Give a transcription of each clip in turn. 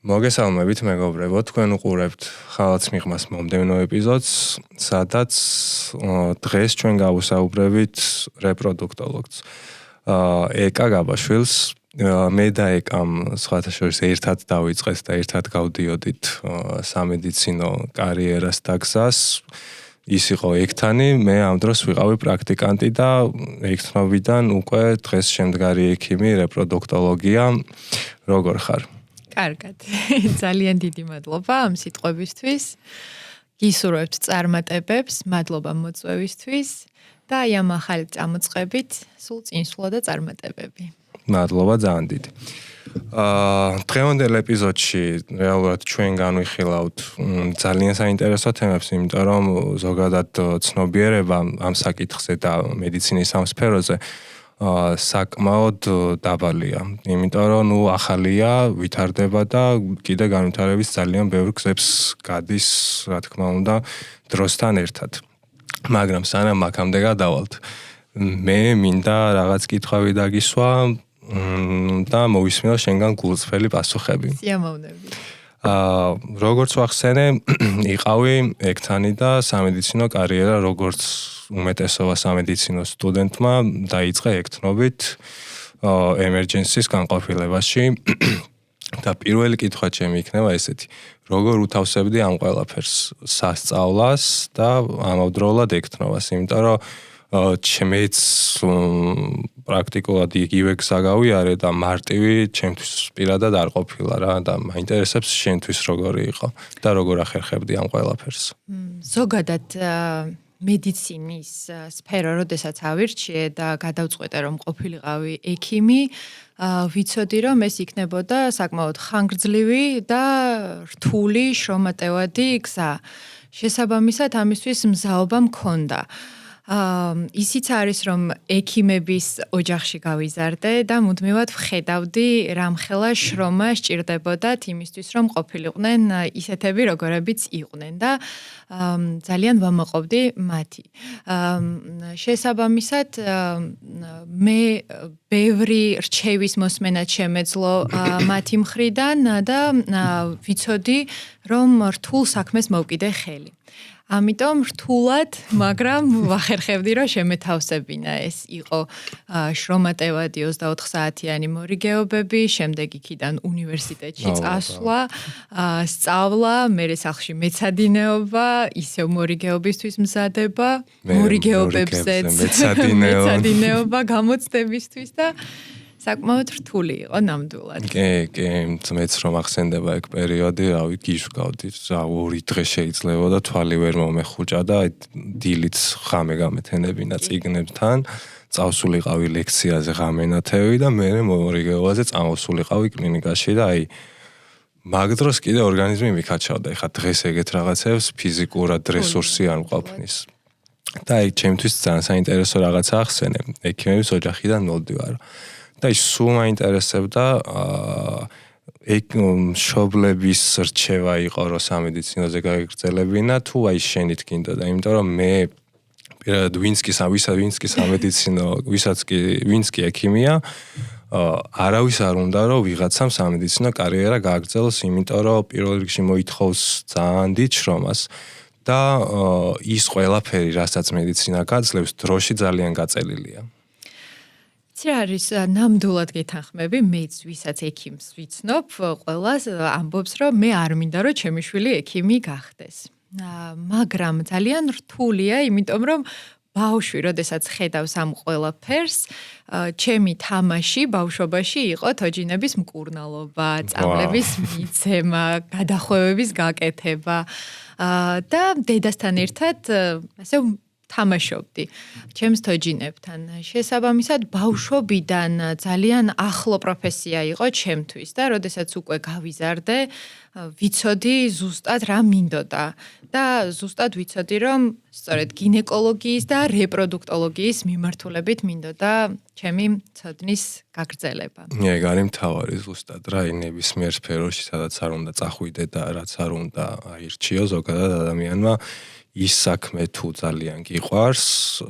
მოგესალმებით მეგობრებო, თქვენ უყურებთ ხალხს მიღმას მომდევნო ეპიზოდს, სადაც დღეს ჩვენ გავუსაუბრებით რეპროდუქტოლოგს. ეკა გაბაშვილს, მე და ეკამ სხვათა შორის ერთად დავიწყეთ და ერთად გავდიოდით სამედიცინო კარიერას და გზას. ის იყო ეკთანი, მე ამ დროს ვიყავი პრაქტიკანტი და ეკთნობიდან უკვე დღეს შემდგარი ექიმი რეპროდუქტოლოგია. როგორ ხარ? კარგად. ძალიან დიდი მადლობა ამ სიტყვებისთვის. გისურვებთ წარმატებებს, მადლობა მოწვევისთვის და აი ამ ახალი წამოწყებით სულ წინსვლა და წარმატებები. მადლობა ძალიან დიდი. დღევანდელ ეპიზოდში რეალურად ჩვენ განვიხილავთ ძალიან საინტერესო თემებს, იმიტომ რომ ზოგადად ცნობიერება ამ საკითხზე და მედიცინის ამ სფეროზე საკმაოდ დაბალია. იმიტომ რომ ახალია, ვითარდება და კიდე განვითარების ძალიან ბევრ გზებს გადის, რა თქმა უნდა, დროსთან ერთად. მაგრამ სანამ აქამდე გადავალთ, მე მინდა რაღაც კითხვები დაგისვა და მოვისმინო შენგან გულწრფელი პასუხები. სიამოვნებით. როგორც ვახსენე, იყავი ეკთანი და სამედიცინო კარიერა როგორც უმეტესობა სამედიცინო სტუდენტმა დაიწყე ეკთნობით emergency-ს განყოფილებაში და პირველი კითხვა ჩემი იქნება ესეთი: როგორ უთავსებდი ამ ყველაფერს, სასწავლას და ამავდროულად ეკთნობას, იმიტომ რომ ჩემიც პრაქტიკულად იგივე გზა გავიარე და მარტივი ჩემთვის პირადად არ ყოფილა რა და მაინტერესებს შენთვის როგორი იყო და როგორ ახერხებდი ამ ყველაფერს. ზოგადად მედიცინის სფერო, როდესაც ავირჩიე და გადავწყვეტე რომ ყოფილიყავი ექიმი, ვიცოდი რომ ეს იქნებოდა საკმაოდ ხანგრძლივი და რთული შრომატევადი გზა. შესაბამისად ამისთვის მზაობა მქონდა. ისიც არის რომ ექიმების ოჯახში გავიზარდე და მუდმივად ვხედავდი რამხელა შრომა სჭირდებოდათ იმისთვის რომ ყოფილიყვნენ ისეთები როგორებიც იყვნენ და ძალიან ვამაყობდი მათი. შესაბამისად მე ბევრი რჩევის მოსმენა შემეძლო მათი მხრიდან და ვიცოდი რომ რთულ საქმეს მოვკიდე ხელი. ამიტომ რთულად, მაგრამ ვახერხებდი რომ შემეთავსებინა. ეს იყო შრომატევადი 24 საათიანი მორიგეობები, შემდეგ იქიდან უნივერსიტეტში წასვლა, სწავლა, მერე სახლში მეცადინეობა, ისევ მორიგეობისთვის მზადება, მორიგეობებზეც მეცადინეობა გამოცდებისთვის და საკმაოდ რთული იყო ნამდვილად. კი, მეც რომ ახსენდება ეგ პერიოდი, რავი, გიჟგავდი, 2 დღე შეიძლებოდა თვალი ვერ მომეხუჭა და დილით ღამე გამეთენებინა წიგნებთან, წავსულიყავი ლექციაზე ღამენათევი და მე მორიგეობაზე წამოსულიყავი კლინიკაში და აი მაგ დროს კიდე ორგანიზმი მიქაჩავდა. ეხლა დღეს ეგეთ რაღაცებს ფიზიკურად რესურსი არ მყოფნის. და აი ჩემთვის ძალიან საინტერესო რაღაცა ახსენე, ექიმების ოჯახიდან მოვდივარ. და ის სულ მაინტერესებდა მშობლების რჩევა იყო რომ სამედიცინოზე გაიგრძელებინა თუ აი შენით გინდოდა, იმიტომ რომ მე პირადად ვინც კი სამედიცინო, ვინც კი ექიმია, არავის არ უნდა რომ ვიღაცამ სამედიცინო კარიერა გააგრძელოს, იმიტომ რომ პირველ რიგში მოითხოვს ძალიან დიდ შრომას და ის ყველაფერი, რასაც მედიცინა გაძლევს, დროში ძალიან გაწელილია. არის ნამდვილად გეთანხმები, მეც ვისაც ექიმს ვიცნობ, ყველას ამბობს რომ მე არ მინდა რომ ჩემი შვილი ექიმი გახდეს. მაგრამ ძალიან რთულია, იმიტომ რომ ბავშვი, როდესაც ხედავს ამ ყველაფერს, ჩემი თამაში ბავშვობაში იყო თოჯინების მკურნალობა, წამლების მიცემა, გადახვევების გაკეთება და დედასთან ერთად ასე თამაშობდი ჩემს თოჯინებთან. შესაბამისად ბავშვობიდან ძალიან ახლო პროფესია იყო ჩემთვის და როდესაც უკვე გავიზარდე, ვიცოდი ზუსტად რა მინდოდა და ზუსტად ვიცოდი რომ სწორედ გინეკოლოგიის და რეპროდუქტოლოგიის მიმართულებით მინდოდა ჩემი ცოდნის გაგრძელება. ეგ არის მთავარი ზუსტად რა, ნებისმიერ სფეროში, სადაც არ უნდა წახვიდე და რაც არ უნდა აირჩიო ზოგადად ადამიანმა ის საქმე თუ ძალიან გიყვარს,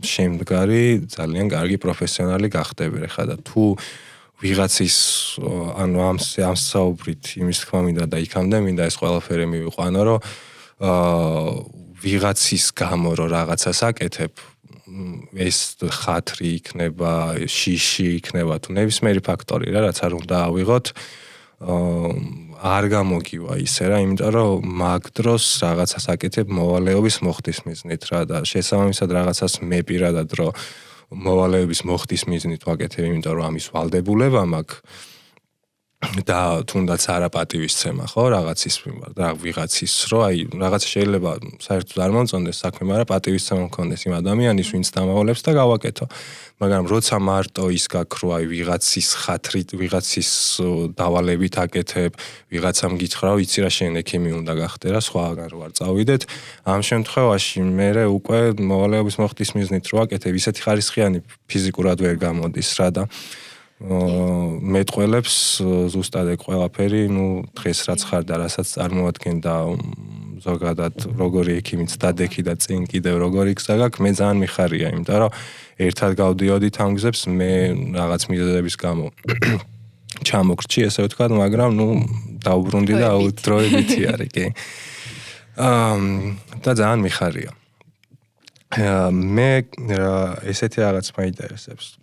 შემდგარი ძალიან კარგი პროფესიონალი გახდები. ხა და თუ ვიღაცის ანუ ამ საუბრით იმის თქმა მინდა და იქამდე მინდა ეს ყველაფერი მივიყვანო, რომ ვიღაცის გამო რომ რაღაცას აკეთებ, ეს ხათრი იქნება, შიში იქნება თუ ნებისმიერი ფაქტორი რა, რაც არ უნდა ავიღოთ, არ გამოგივა ისე რა, იმიტომ რომ მაგ დროს რაღაცას აკეთებ მოვალეობის მოხდის მიზნით რა და შესაბამისად რაღაცას მე პირადად რომ მოვალეობის მოხდის მიზნით ვაკეთებ, იმიტომ რომ ამის ვალდებულება მაქვს და თუნდაც არა პატივისცემა, ხო, რაღაცის მიმართ, რა ვიღაცის, რომ აი რაღაც შეიძლება საერთოდ არ მომწონდეს საქმე, მაგრამ პატივისცემა მქონდეს იმ ადამიანის, ვინც დამავალებს და გავაკეთო. მაგრამ როცა მარტო ის გაქვს, რომ აი ვიღაცის ხათრით, ვიღაცის დავალებით აკეთებ, ვიღაცამ გითხრა, ვიცი რა შენ ექიმი უნდა გახდე რა, სხვაგან რო არ წავიდეთ, ამ შემთხვევაში მე უკვე მოვალეობის მოხდის მიზნით რო აკეთებ, ისეთი ხარისხიანი ფიზიკურად ვერ გამოდის რა და მეტყველებს ზუსტად ეგ ყველაფერი, დღეს რაც ხარ და რასაც წარმოადგენ და ზოგადად როგორი ექიმიც დადექი და წინ კიდევ როგორი გზა გაქვს, მე ძალიან მიხარია, იმიტომ რომ ერთად გავდიოდით ამ გზებს, მე რაღაც მიზეზების გამო ჩამოგრჩი, ესე ვთქვათ, მაგრამ დაუბრუნდი და დროებითი არის, კი. და ძალიან მიხარია. მე ესეთი რაღაც მაინტერესებს.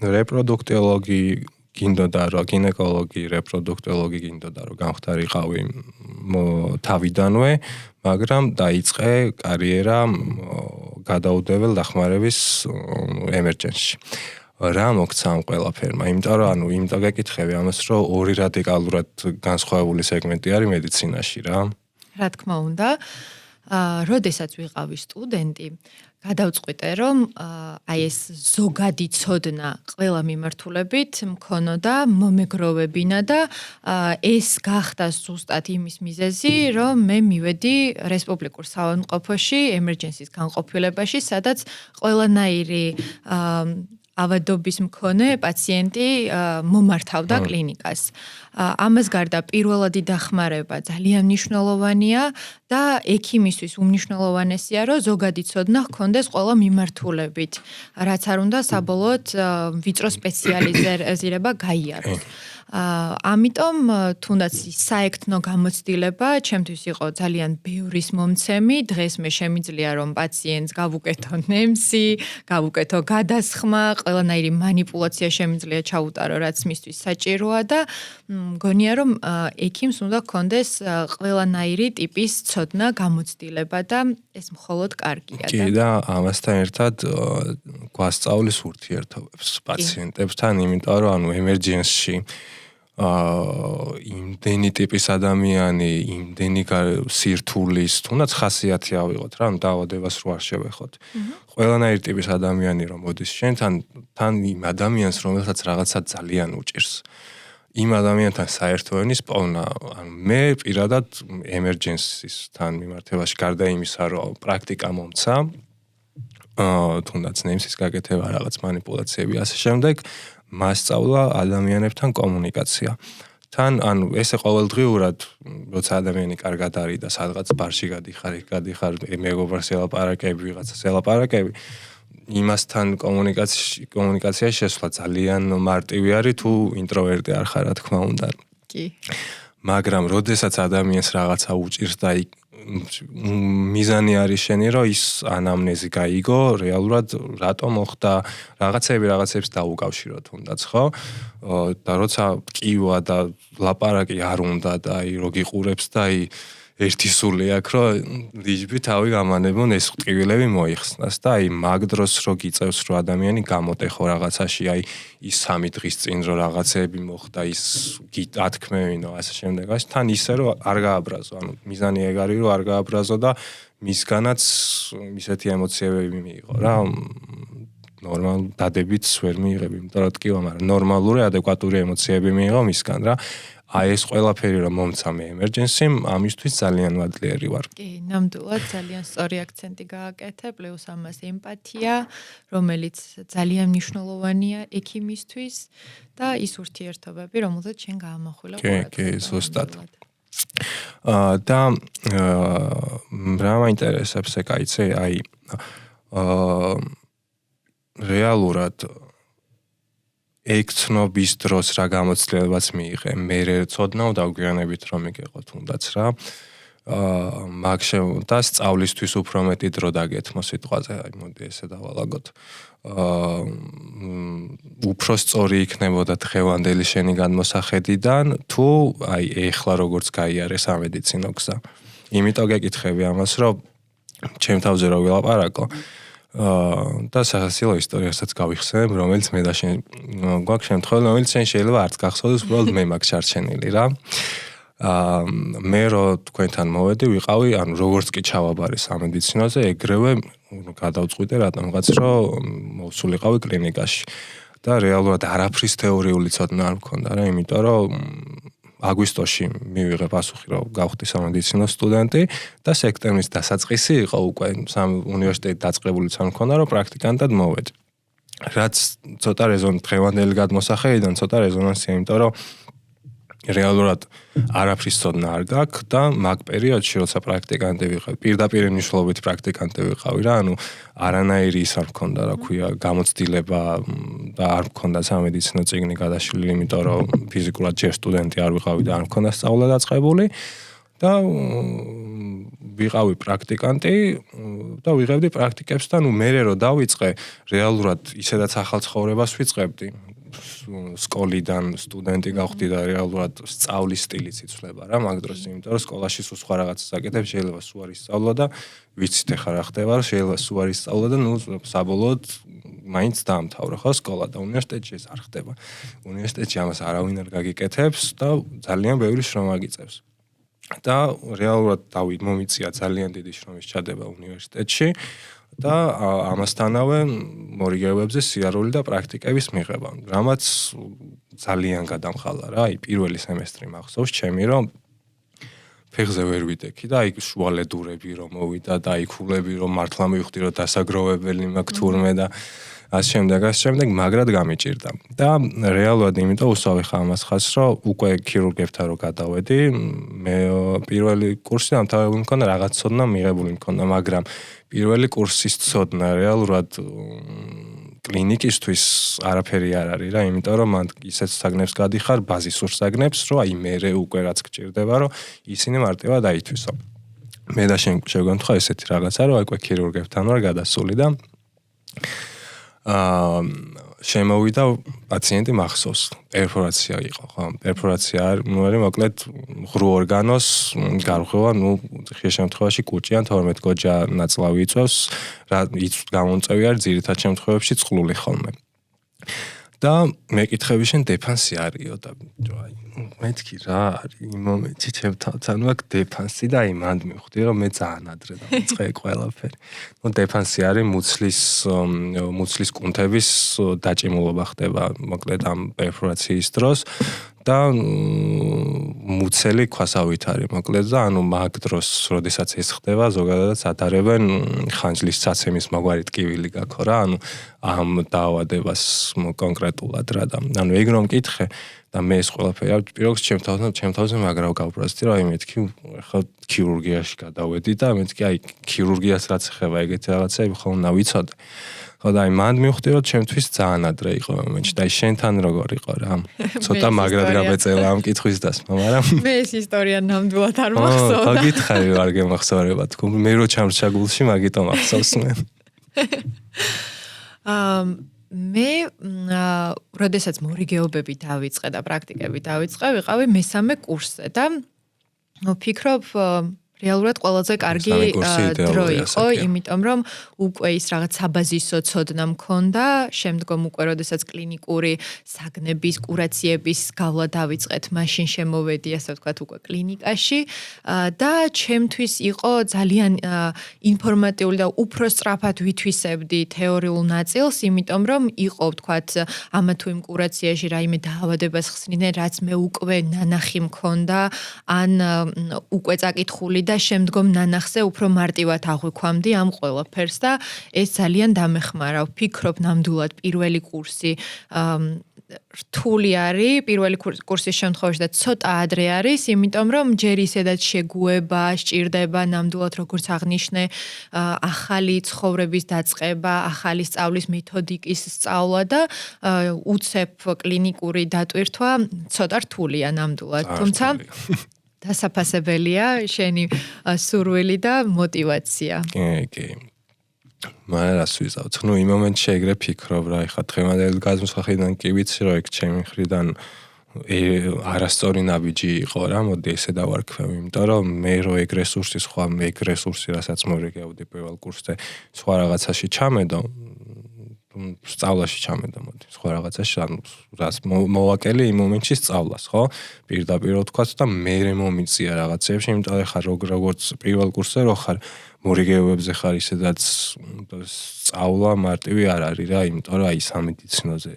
რეპროდუქტოლოგი გინდოდა რომ გინეკოლოგი, რეპროდუქტოლოგი გინდოდა რომ გამხდარიყავი თავიდანვე, მაგრამ დაიწყე კარიერა გადაუდებელ დახმარების ემერჯენსში. რა მოგცა ამ ყველაფერმა? იმიტომ რომ იმიტომ გეკითხები ამას, რომ ორი რადიკალურად განსხვავებული სეგმენტი არის მედიცინაში რა. რა თქმა უნდა, როდესაც ვიყავი სტუდენტი, გადავწყვიტე, რომ აი ეს ზოგადი ცოდნა ყველა მიმართულებით მქონოდა, მომეგროვებინა და ეს გახდა ზუსტად იმის მიზეზი, რომ მე მივედი რესპუბლიკურ საავადმყოფოში, ემერჯენსის განყოფილებაში, სადაც ყველანაირი ავადობის მქონე პაციენტი მომართავდა კლინიკას. ამას გარდა პირველადი დახმარება ძალიან მნიშვნელოვანია და ექიმისთვის უმნიშვნელოვანესია, რომ ზოგადი ცოდნა ჰქონდეს ყველა მიმართულებით, რაც არ უნდა საბოლოოდ ვიწრო სპეციალიზება გაიაროს. ამიტომ თუნდაც საექთნო გამოცდილება ჩემთვის იყო ძალიან ბევრის მომცემი. დღეს მე შემიძლია რომ პაციენტს გავუკეთო ნემსი, გავუკეთო გადასხმა, ყველანაირი манипуляცია შემიძლია ჩაუტარო, რაც მისთვის საჭიროა და მგონია რომ ექიმს უნდა ჰქონდეს ყველანაირი ტიპის ცოდნა, გამოცდილება და ეს მხოლოდ კარგია და კი და ამასთან ერთად გვასწავლის ურთიერთობებს პაციენტებთან, იმიტომ რომ ემერჯენსში იმდენი ტიპის ადამიანი, იმდენი სირთულის, თუნდაც ხასიათი ავიღოთ რა, დაავადებას რო არ შევეხოთ. ყველანაირი ტიპის ადამიანი რომ მოდის შენთან, თან იმ ადამიანს, რომელსაც რაღაცა ძალიან უჭირს. იმ ადამიანთან საერთო ენის პოვნა, მე პირადად ემერჯენსისთან მიმართებაში გარდა იმისა, რომ პრაქტიკა მომცა, თუნდაც ნემსის გაკეთება, რაღაც манипуляციები, ასე შემდეგ, მასწავლა ადამიანებთან კომუნიკაცია. თან ესე ყოველდღიურად, როცა ადამიანი კარგად არის და სადღაც ბარში გადიხარ, მეგობრს ელაპარაკები, ვიღაცას ელაპარაკები, იმასთან კომუნიკაციაში შესვლა ძალიან მარტივი არის თუ ინტროვერტი არ ხარ, რა თქმა უნდა. კი. მაგრამ როდესაც ადამიანს რაღაცა უჭირს და მიზანი არის შენი, რომ ის ანამნეზი გაიგო, რეალურად რატო მოხდა, რაღაცებს დაუკავშირო თუნდაც, ხო? და როცა ტკივა და ლაპარაკი არ უნდა და რო გიყურებს და ერთი სული აქვს, რომ დიჯბი თავი გამანებონ ეს ტკივილები მოიხსნას და მაგ დროს რო გიწევს რომ ადამიანი გამოტეხო რაღაცაში, ის 3 დღის წინ რო რაღაცები მოხდა, ის გიტათქმევინო, ასე შემდეგ, თან ისე რომ არ გააბრაზო, მიზანი ეგ არის რომ არ გააბრაზო და მისგანაც ისეთი ემოციები მიიღო რა. ნორმალ დადებიც ვერ მიიღები, იმიტომ რომ ტკივა, მაგრამ ნორმალური, ადეკვატური ემოციები მიიღო მისგან რა. ეს ყველაფერი რომ მომცა მე ემერჯენსიმ, ამისთვის ძალიან მადლიერი ვარ. კი, ნამდვილად ძალიან სწორი აქცენტი გააკეთე, პლუს ამას ემპათია, რომელიც ძალიან მნიშვნელოვანია ექიმისთვის და ის ურთიერთობები, რომელზეც შენ გაამახვილა ყურადღება. კი, ზუსტად. და რა მაინტერესებს ეგ აიცი, რეალურად ექცნობის დროს რა გამოცდილებაც მიიღე, მე ცოდნა დავგვიანებით რომ მიგეყო თუნდაც რა. და სწავლისთვის უფრო მეტი დრო დაგეთმო სიტყვაზე, აი მოდი ესე დავალაგოთ. უფრო სწორი იქნებოდა დღევანდელი შენი განმოსახედიდან, თუ აი ეხლა როგორც გაიარე სამედიცინო გზა. იმიტომ გეკითხები ამას, რომ ჩემ თავზე რო ვილაპარაკო, და სასაცილო ისტორიასაც გავიხსენებ, რომელიც მე და შენ გვაქვს შემთხვევები, რომელიც შენ შეიძლება არც გახსოვდეს, უბრალოდ მე მაქვს ჩარჩენილი რა. მე რო თქვენთან მოვედი, ვიყავი, ანუ როგორც კი ჩავაბარე სამედიცინოზე, ეგრევე გადავწყვიტე რატომღაც რომ მოვსულიყავი კლინიკაში. და რეალურად არაფრის თეორიული ცოდნა არ მქონდა რა, იმიტომ რომ აგვისტოში მივიღე პასუხი რომ გავხდი სამედიცინო სტუდენტი და სექტემბრის დასაწყისი იყო უკვე უნივერსიტეტი დაწყებულიც არ მქონდა რომ პრაქტიკანტად მოვედი. რაც ცოტა დღევანდელი გადმოსახედიდან ცოტა რეზონანსია, იმიტომ რომ რეალურად არაფრის ცოდნა არ გაქვს და მაგ პერიოდში როცა პრაქტიკანტი ვიყავი, პირდაპირ მნიშვნელობით პრაქტიკანტი ვიყავი რა, ანუ არანაირი ის არ მქონდა, რა ქვია, გამოცდილება და არ მქონდა სამედიცინო წიგნი გადაშლილი, იმიტომ რომ ფიზიკურად ჯერ სტუდენტი არ ვიყავი და არ მქონდა სწავლა დაწყებული და ვიყავი პრაქტიკანტი და ვიღებდი პრაქტიკებს და ნუ მე რო დავიწყე, რეალურად ისედაც ახალ ცხოვრებას ვიწყებდი. სკოლიდან სტუდენტი გავხდი და რეალურად სწავლის სტილიც იცვლება რა მაგ დროს, იმიტომ რომ სკოლაში სულ სხვა რაღაცას აკეთებ, შეიძლება სულ არ ისწავლა და ვიცით ახლა რა ხდება, შეიძლება სულ არ ისწავლა და ნუ საბოლოოდ მაინც დაამთავრა ხო სკოლა და უნივერსიტეტში ეს არ ხდება. უნივერსიტეტში ამას არავინ არ გაგიკეთებს და ძალიან ბევრი შრომა გიწევს. და რეალურად მომიწია ძალიან დიდი შრომის ჩადება უნივერსიტეტში და ამასთანავე მორიგეობებზე სიარული და პრაქტიკების მიღება. რამაც ძალიან გადამხალა რა, აი პირველი სემესტრი მახსოვს ჩემი რომ ფეხზე ვერ ვიდექი და აი შუალედურები რომ მოვიდა და აი ქულები რომ მართლა მივხვდი რომ დასაგროვებელი მაქვს თურმე და ამ შემდეგ მაგრად გამიჭირდა. და რეალურად იმიტომ უსვავი ხა ამას ხას რომ უკვე ქირურგებთან რო გადავედი, მე პირველი კურსი დამთავრებული მქონდა, რაღაც ცოდნა მიღებული მქონდა, მაგრამ პირველი კურსის ცოდნა რეალურად კლინიკისთვის არაფერი არ არის რა, იმიტომ რომ მან ისეთ საგნებს გადიხარ, ბაზისურ საგნებს, რომ აი მე უკვე რაც გჭირდება, რომ ისინი მარტივად აითვისო. მე და შენ შეგვემთხვა ესეთი რაღაცა, რომ აი უკვე ქირურგებთან ვარ გადასული და შემოვიდა პაციენტი მახსოვს, პერფორაცია იყო, ხო? პერფორაცია არის მოკლედ ღრუ ორგანოს გარღვევა, ნუ ხშირ შემთხვევაში კუჭი ან 12 გოჯა ნაწლავი იწვევს, რა გამომწევი არის ძირითად შემთხვევებში წყლული ხოლმე. და მეკითხები შენ დეფანსი არისო და აი მეთქი რა არის იმ მომენტში ჩემთან მაგ დეფანსი და აი მანდ მივხვდი რომ მე ძალიან ადრე დავიწყე ყველაფერი. ნუ დეფანსი არის მუცლის კუნთების დაჭიმულობა ხდება მოკლედ ამ პერფორაციის დროს და მუცელი ქვასავით არის მოკლედ და ანუ მაგ დროს როდესაც ეს ხდება ზოგადადაც ადარებენ ხანჯლის საცემის მაგვარი ტკივილი გაქო რა, ანუ ამ დაავადებას კონკრეტულად რა და ანუ ეგ რომ მკითხე და მე ეს ყველაფერი არ პირობს ჩემ თავზე მაგრა გავბრაზდი რომ აი მეთქი ახლა ქირურგიაში გადავედი და მეთქი აი ქირურგიას რაც ეხება ეგეთი რაღაცები ხოლმე ვიცოდე. ხო და აი მანდ მივხვდი რომ ჩემთვის ძალიან ადრე იყო მომენტში და აი შენთან როგორ იყო რა. ცოტა მაგრად გამეწევა ამ კითხვის დასმა, მაგრამ მე ეს ისტორია ნამდვილად არ მახსოვდა. ხო, გითხარი არ გემახსოვრება თქო. მე რო ჩამრჩა გულში მაგიტომ ახსოვს მე. მე როდესაც მორიგეობები დავიწყე და პრაქტიკები დავიწყე, ვიყავი მესამე კურსზე და ვფიქრობ რეალურად ყველაზე კარგი დრო იყო, იმიტომ რომ უკვე ის რაღაც საბაზისო ცოდნა მქონდა, შემდგომ უკვე როდესაც კლინიკური საგნების, კურაციების გავლა დავიწყეთ, მაშინ შემოვედი, ასე ვთქვათ, უკვე კლინიკაში და ჩემთვის იყო ძალიან ინფორმატიული და უფრო სწრაფად ვითვისებდი თეორიულ ნაწილს, იმიტომ რომ იყო, ვთქვათ, ამა თუ იმ კურაციაში რაიმე დაავადებას ხსნიდნენ, რაც მე უკვე ნანახი მქონდა, ან უკვე წაკითხული და შემდგომ ნანახზე უფრო მარტივად აღვიქვამდი ამ ყველაფერს და ეს ძალიან დამეხმარა. ვფიქრობ ნამდვილად პირველი კურსი რთული არის პირველი კურსის შემთხვევაში და ცოტა ადრე არის, იმიტომ რომ ჯერ ისედაც შეგუება, სჭირდება ნამდვილად როგორც აღნიშნე, ახალი ცხოვრების დაწყება, ახალი სწავლის მეთოდიკის სწავლა და უცებ კლინიკური დატვირთვა ცოტა რთულია ნამდვილად. თუმცა დასაფასებელია შენი სურვილი და мотиваცია. კი. მაგრამ რას ვიზავთ? ნუ იმ მომენტში ეგრე ფიქრობ რა, ეხლა დღევანდელი გაზმოსახლიდან კი ვიცი რომ ეგ ჩემი მხრიდან არასწორი ნაბიჯი იყო რა, მოდი ესე დავარქვევ, იმიტომ რომ მე რო ეგ რესურსი სხვა ეგ რესურსი რასაც მოვიგებდი პირველ კურსზე სხვა რაღაცაში ჩამედო, სწავლაში ჩამედო, მოდი სხვა რაღაცაში, ანუ რას მოვაკელი იმ მომენტში სწავლას, ხო? პირდაპირ ვთქვათ და მე მომიწია რაღაცეებში, იმიტომ რომ ხარ როგორც პირველ კურსზე რო ხარ მორიგეობებზე ხარ ისედაც სწავლა მარტივი არ არის რა, იმიტომ რომ აი სამედიცინოზე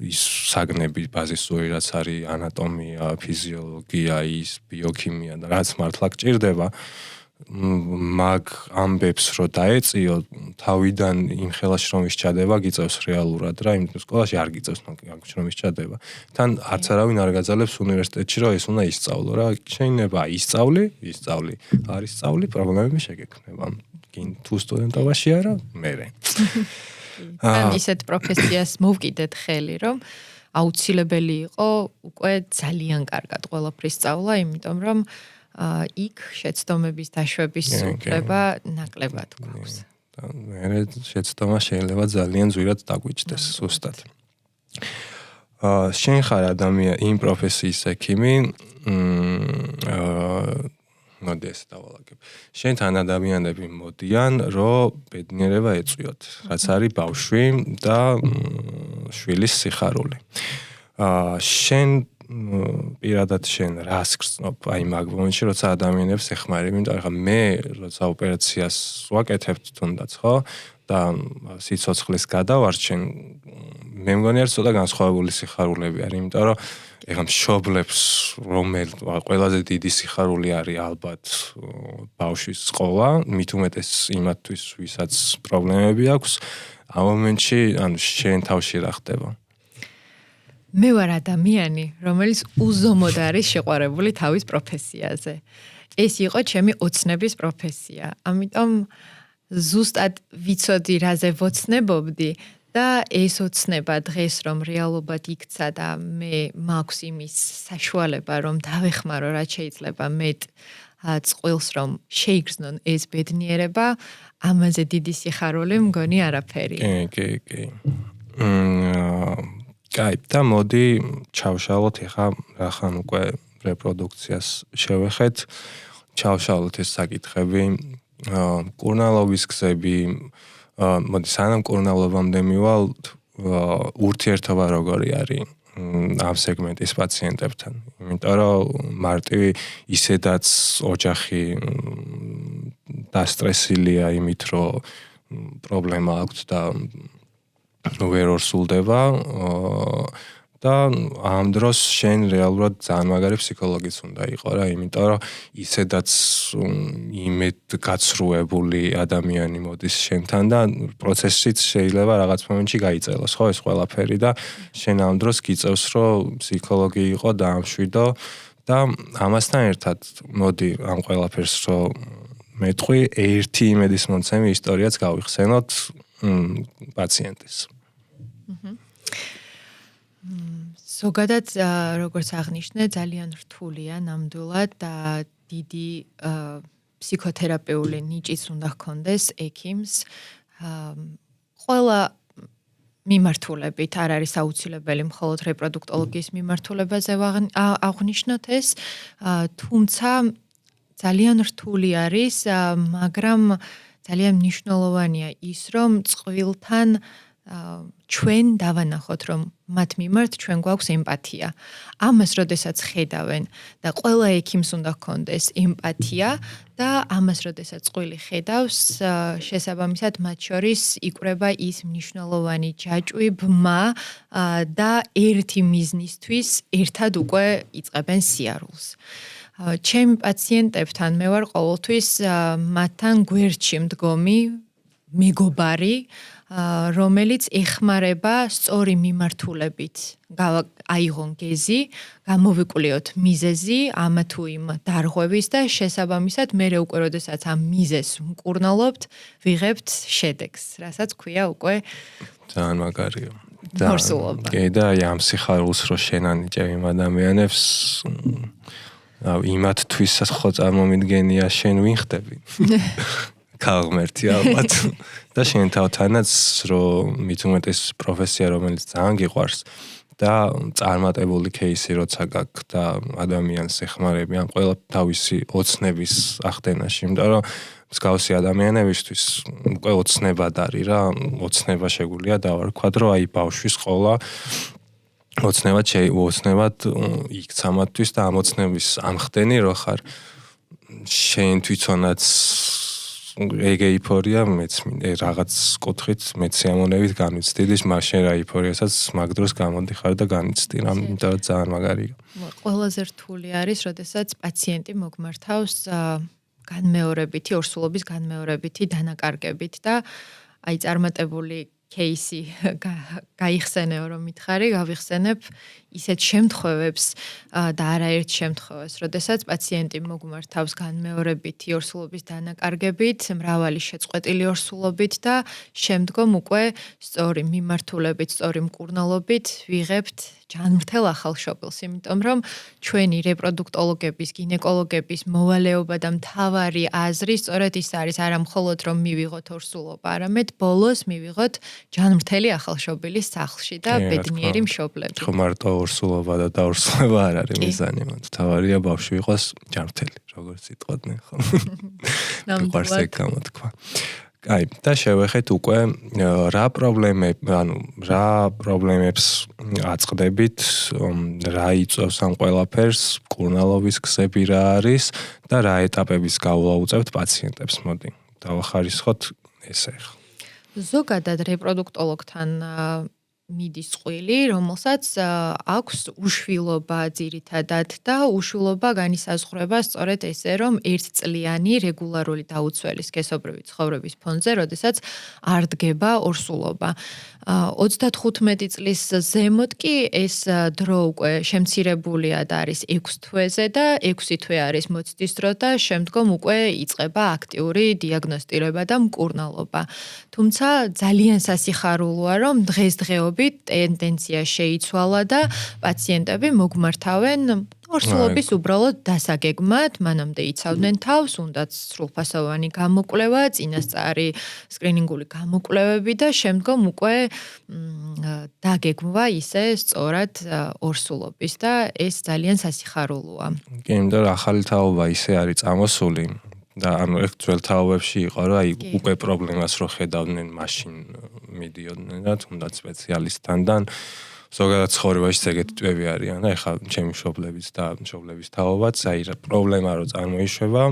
ის საგნები ბაზისური რაც არის ანატომია, ფიზიოლოგია, ის ბიოქიმია და რაც მართლა გჭირდება, მაგ ამბებს რო დაეწიო, თავიდან იმ ხელაში რომ ისჩადება, გიწევს რეალურად რა, იმიტომ სკოლაში არ გიწევს მაგ რომ ისჩადება. თან არც არავინ არ გაძალებს უნივერსიტეტში რომ ეს უნდა ისწავლო რა, შეიძლება ისწავლი, არ ისწავლი, პრობლემები შეგექმნება. თუ სტუდენტობაში არა, მერე. ან ისეთ პროფესიას მოვკიდეთ ხელი, რომ აუცილებელი იყო უკვე ძალიან კარგად ყველაფრის სწავლა, იმიტომ რომ იქ შეცდომების დაშვების უფლება ნაკლებად გვაქვს. და მე შეცდომა შეიძლება ძალიან ძვირად დაგვიჭდეს სუსტად. შენ ხარ ადამიანი იმ პროფესიის ექიმი, მოდი ეს დავალაგებ. შენთან ადამიანები მოდიან, რომ ბედნიერება ეწვიოთ, რაც არის ბავშვი და შვილის სიხარული. შენ პირადად შენ რას გრძნობ აი მაგ მომენტში, როცა ადამიანებს ეხმარებ, იმიტომ რომ მე როცა ოპერაციას ვაკეთებ თუნდაც, ხო? და სიცოცხლის გადავარჩენ, მე მგონი არის ცოტა განსხვავებული სიხარულები არის, იმიტომ რომ ეხლა მშობლებს ყველაზე დიდი სიხარული არის ალბათ ბავშვის სკოლა, მით უმეტეს იმათთვის, ვისაც პრობლემები აქვს, ამ მომენტში ანუ შენ თავში რა ხდება? მე ვარ ადამიანი, რომელიც უზომოდ არის შეყვარებული თავის პროფესიაზე. ეს იყო ჩემი ოცნების პროფესია. ამიტომ ზუსტად ვიცოდი რაზე ვოცნებობდი და ეს ოცნება დღეს რომ რეალობად იქცა და მე მაქვს იმის საშუალება რომ დავეხმარო რაც შეიძლება მეტ წყვილს რომ შეიგრძნონ ეს ბედნიერება, ამაზე დიდი სიხარული მგონი არაფერი. კი. კაი, და მოდი ჩავშალოთ ეხა რახან უკვე რეპროდუქციას შევეხეთ, ჩავშალოთ ეს საკითხები, კურნალობის გზები, მოდი სანამ კურნალობამდე მივალ, ურთიერთობა როგორი არის ამ სეგმენტის პაციენტებთან, იმიტომ რომ მარტივი ისედაც ოჯახი დასტრესილია იმით, რომ პრობლემა აქვს და ვერ ორსულდება და ამ დროს შენ რეალურად ძალიან მაგარი ფსიქოლოგიც უნდა იყო რა, იმიტომ რომ ისედაც იმედ გაცრუებული ადამიანი მოდის შენთან და პროცესიც შეიძლება რაღაც მომენტში გაიწელოს, ხო, ეს ყველაფერი და შენ ამ დროს გიწევს, რომ ფსიქოლოგი იყო დაამშვიდო და ამასთან ერთად მოდი ამ ყველაფერს რომ მეტყვი, ერთი იმედის მონცემი ისტორიაც გავიხსენოთ პაციენტის. ზოგადად, როგორც აღნიშნე, ძალიან რთულია ნამდვილად და დიდი ფსიქოთერაპიული ნიჭიც უნდა ჰქონდეს ექიმს. ყველა მიმართულებით არ არის აუცილებელი მხოლოდ რეპროდუქტოლოგიის მიმართულებაზე აღვნიშნოთ ეს, თუმცა ძალიან რთული არის, მაგრამ ძალიან მნიშვნელოვანია ის, რომ წყვილთან ჩვენ დავანახოთ, რომ მათ მიმართ ჩვენ გვაქვს ემპათია. ამას როდესაც ხედავენ და ყველა ექიმს უნდა ჰქონდეს ემპათია და ამას როდესაც წყვილი ხედავს, შესაბამისად მათ შორის იკვრება ის მნიშვნელოვანი ჯაჭვი, ბმა და ერთი მიზნისთვის ერთად უკვე იწყებენ სიარულს. ჩემი პაციენტებთან მე ვარ ყოველთვის მათთან გვერდში მდგომი მეგობარი, რომელიც ეხმარება სწორი მიმართულებით აიღონ გეზი, გამოვიკულიოთ მიზეზი ამა თუ იმ დარღვევის და შესაბამისად მე უკვე როდესაც ამ მიზეზს მკურნალობთ, ვიღებთ შედეგს, რასაც ქვია უკვე ძალიან მაგარია. ორსულობა. კი და ამ სიხარულს რო შენანიჭებ იმ ადამიანებს იმათთვის ხო წარმომიდგენია შენ ვინ ხდები? ქალღმერთი ალბათ. და შენ თავთანაც რომ მით უმეტეს პროფესია რომელიც ძალიან გიყვარს და წარმატებული кейსი როცა გაქვს და ადამიანს ეხმარები ან ყველა თავისი ოცნების ახდენაში, იმიტომ რომ მსგავსი ადამიანებისთვის უკვე ოცნებად არის რა, ოცნება შეგვიძლია დავარქვათ, რომ აი ბავშვის ყოლა ოცნებად იქცა მათთვის და ამ ოცნების ამხდენი რო ხარ შენ თვითონაც ეგ ეიფორია მეც რაღაც კუთხით მეცემონებით განვიცდი მაშინ რა ეიფორიასაც მაგ დროს გამოდიხარ და განიცდი რა იმიტომ რომ ძალიან მაგარია. ყველაზე რთული არის, როდესაც პაციენტი მოგმართავს განმეორებითი ორსულობის განმეორებითი დანაკარგებით და აი წარმატებული кейსი გაიხსენეო რომ მითხარი, გავიხსენებ ისეთ შემთხვევებს და არაერთ შემთხვევას, როდესაც პაციენტი მოგმართავს განმეორებითი ორსულობის დანაკარგებით, მრავალი შეწყვეტილი ორსულობით და შემდგომ უკვე სწორი მიმართულებით, სწორი მკურნალობით ვიღებთ ჯანმრთელ ახალშობილს, იმიტომ რომ ჩვენი რეპროდუქტოლოგების, გინეკოლოგების მოვალეობა და მთავარი აზრი სწორედ ის არის, არა მხოლოდ რომ მივიღოთ ორსულობა, არამედ ბოლოს მივიღოთ ჯანმრთელი ახალშობილის სახლში და ბედნიერი მშობლები. ხო მარტო ორსულობა და დაორსულება არ არის მიზანი, მთავარია ბავშვი იყოს ჯანმრთელი, როგორც იტყვოდნენ ხო. მიყვარს ეგ გამოთქვა. აი, და შევეხეთ უკვე რა პრობლემებს აწყდებით, რა იწვევს ამ ყველაფერს, მკურნალობის გზები რა არის და რა ეტაპების გავლა უწევთ პაციენტებს, მოდი. დავახარისხოთ ესე ხო. ზოგადად რეპროდუქტოლოგთან მიდის წყვილი, რომელსაც აქვს უშვილობა ძირითადად და უშვილობა განისაზღვრება სწორედ ესე, რომ ერთწლიანი რეგულარული დაუცველი სქესობრივი ცხოვრების ფონზე, როდესაც არ დგება ორსულობა. 35 წლის ზემოთ კი ეს დრო უკვე შემცირებულია და არის 6 თვეზე და 6 თვე არის მოცდის დრო და შემდგომ უკვე იწყება აქტიური დიაგნოსტირება და მკურნალობა. თუმცა ძალიან სასიხარულოა, რომ დღესდღეობით ტენდენცია შეიცვალა და პაციენტები მოგმართავენ ორსულობის უბრალოდ დასაგეგმად, მანამდე იცავდნენ თავს, უნდაც სრულფასოვანი გამოკვლევა, წინასწარი სკრინინგული გამოკვლევები და შემდგომ უკვე დაგეგმვა ისე სწორად ორსულობის და ეს ძალიან სასიხარულოა. კი, იმიტომ რომ ახალი თაობა ისე არის წამოსული და ანუ ეგ ძველ თაობებში იყო, რომ აი უკვე პრობლემას რო ხედავდნენ, მაშინ მიდიოდნენ და თუნდაც სპეციალისტთან და ზოგადად ცხოვრებაში ეგეთი ტვევი არიან და ეხლა ჩემი მშობლებიც და მშობლების თაობაც აი რა პრობლემა რო წარმოიშვება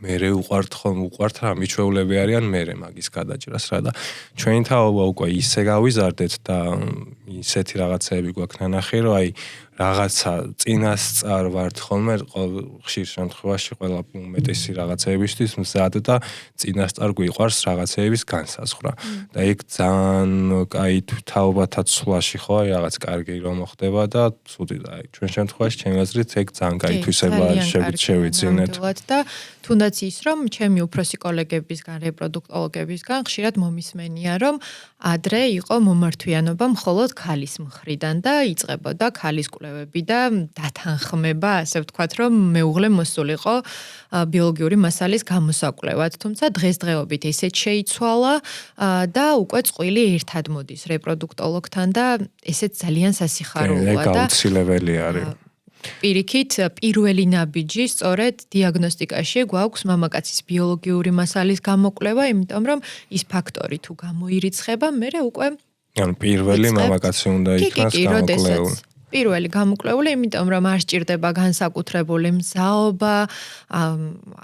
მერე უყვართ რა მიჩვეულები არიან მერე მაგის გადაჭრას რა და ჩვენი თაობა უკვე ისე გავიზარდეთ და ისეთი რაღაცეები გვაქვს ნანახი რომ აი რაღაცა წინასწარ ვართ ხოლმე ხშირ შემთხვევაში ყველა უმეტესი რაღაცეებისთვის მზად და წინასწარ გვიყვარს რაღაცეების განსაზღვრა და ეგ ძალიან კაი თაობათა ცვლაში ხო აი რაღაც კარგი რომ მოხდება და ცუდი და აი ჩვენ შემთხვევაში ჩემი აზრით ეგ ძალიან კაი თვისება შევიძინეთ და თუნდაც ის რომ ჩემი უფროსი კოლეგებისგან რეპროდუქტოლოგებისგან ხშირად მომისმენია რომ ადრე იყო მომართვიანობა მხოლოდ ქალის მხრიდან და იწყებოდა ქალის კვლევები და დათანხმება, ასე ვთქვათ, რომ მეუღლე მოსულიყო ბიოლოგიური მასალის გამოსაკვლევად. თუმცა დღესდღეობით ესეც შეიცვალა და უკვე წყვილი ერთად მოდის რეპროდუქტოლოგთან და ესეც ძალიან სასიხარულოა და გაუცილებელი არის. პირიქით, პირველი ნაბიჯი სწორედ დიაგნოსტიკაში გვაქვს მამაკაცის ბიოლოგიური მასალის გამოკვლევა, იმიტომ რომ ის ფაქტორი თუ გამოირიცხება, მერე უკვე ანუ პირველი მამაკაცი უნდა იქნას გამოკვლეული. პირველი გამოკვლეული, იმიტომ რომ არ სჭირდება განსაკუთრებული მზაობა,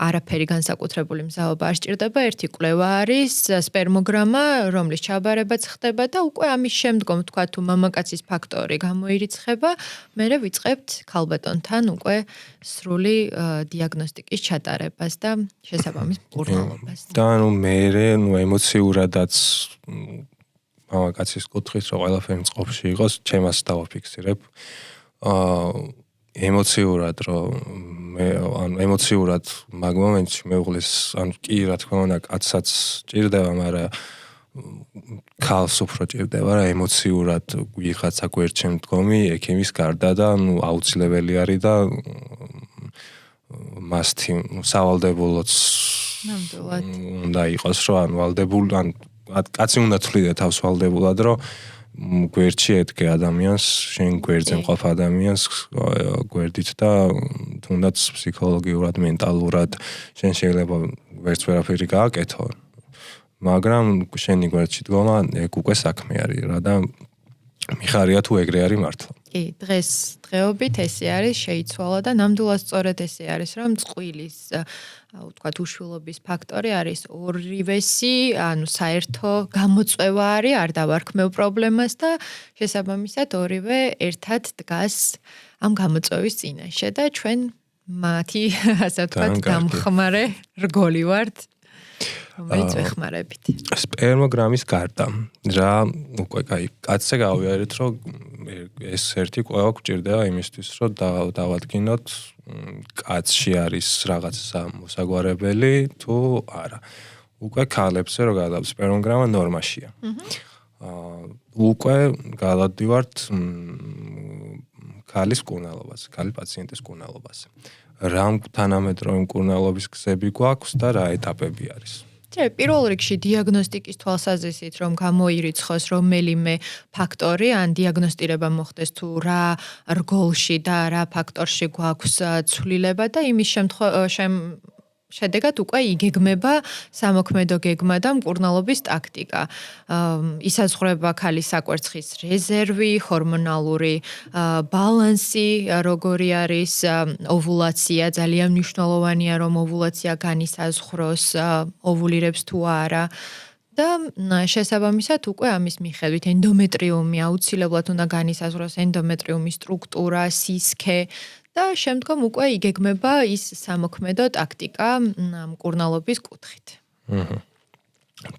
არაფერი განსაკუთრებული მზაობა არ სჭირდება, ერთი კვლევა არის სპერმოგრამა, რომლის ჩაბარებაც ხდება და უკვე ამის შემდგომ თქვა თუ მამაკაცის ფაქტორი გამოირიცხება, მერე ვიწყებთ ქალბატონთან უკვე სრული დიაგნოსტიკის ჩატარებას და შესაბამის მკურნალობას. და მერე ემოციურადაც მამაკაცის კუთხით რომ ყველაფერი წყობაში იყოს, ჩემას დავაფიქსირებ. ემოციურად რომ ემოციურად მაგ მომენტში მეუღლის კი რა თქმა უნდა კაცსაც ჭირდება, მაგრამ ქალს უფრო ჭირდება რა ემოციურად ვიღაცა გვერდში მდგომი ექიმის გარდა და აუცილებელი არის და მასთი სავალდებულოც ნამდვილად უნდა იყოს რომ ვალდებულ კაცი უნდა თვლიდა თავს ვალდებულად რომ გვერდში ედგე ადამიანს, შენ გვერდზე მყოფ ადამიანს გვერდით და თუნდაც ფსიქოლოგიურად, მენტალურად შენ შეიძლება ვერაფერი გააკეთო, მაგრამ შენი გვერდში დგომა ეგ უკვე საქმე არის რა და მიხარია თუ ეგრე არის მართლა. კი, დღეობით ესე არის შეიცვალა და ნამდვილად სწორედ ესე არის, რომ წყვილის ვთქვათ უშვილობის ფაქტორი არის ორივესი, ანუ საერთო გამოწვევა არის, არ დავარქმევ პრობლემას და შესაბამისად ორივე ერთად დგას ამ გამოწვევის წინაშე და ჩვენ მათი ასე ვთქვათ დამხმარე რგოლი ვართ. რომელიც ვეხმარებით. სპერმოგრამის გარდა რა უკვე კაი კაცზე გავიარეთ რომ ეს ერთი კვლევა გვჭირდება იმისთვის რომ დავადგინოთ კაცში არის რაღაცა მოსაგვარებელი თუ არა. უკვე ქალებზე რო გადავ სპერმოგრამა ნორმაშია. უკვე გადავდივართ ქალის მკურნალობაზე, ქალი პაციენტის მკურნალობაზე. რა თანამედროვე მკურნალობის გზები გვაქვს და რა ეტაპები არის? პირველ რიგში დიაგნოსტიკის თვალსაზრისით რომ გამოირიცხოს რომელიმე ფაქტორი ან დიაგნოსტირება მოხდეს თუ რა რგოლში და რა ფაქტორში გვაქვს ცვლილება და იმის შედეგად უკვე იგეგმება სამოქმედო გეგმა და მკურნალობის ტაქტიკა. ისაზღვრება ქალის საკვერცხის რეზერვი, ჰორმონალური ბალანსი, როგორი არის ოვულაცია, ძალიან მნიშვნელოვანია რომ ოვულაცია განისაზღვროს, ოვულირებს თუ არა. და შესაბამისად უკვე ამის მიხედვით ენდომეტრიუმი აუცილებლად უნდა განისაზღვროს ენდომეტრიუმის სტრუქტურა, სისქე და შემდგომ უკვე იგეგმება ის სამოქმედო ტაქტიკა მკურნალობის კუთხით.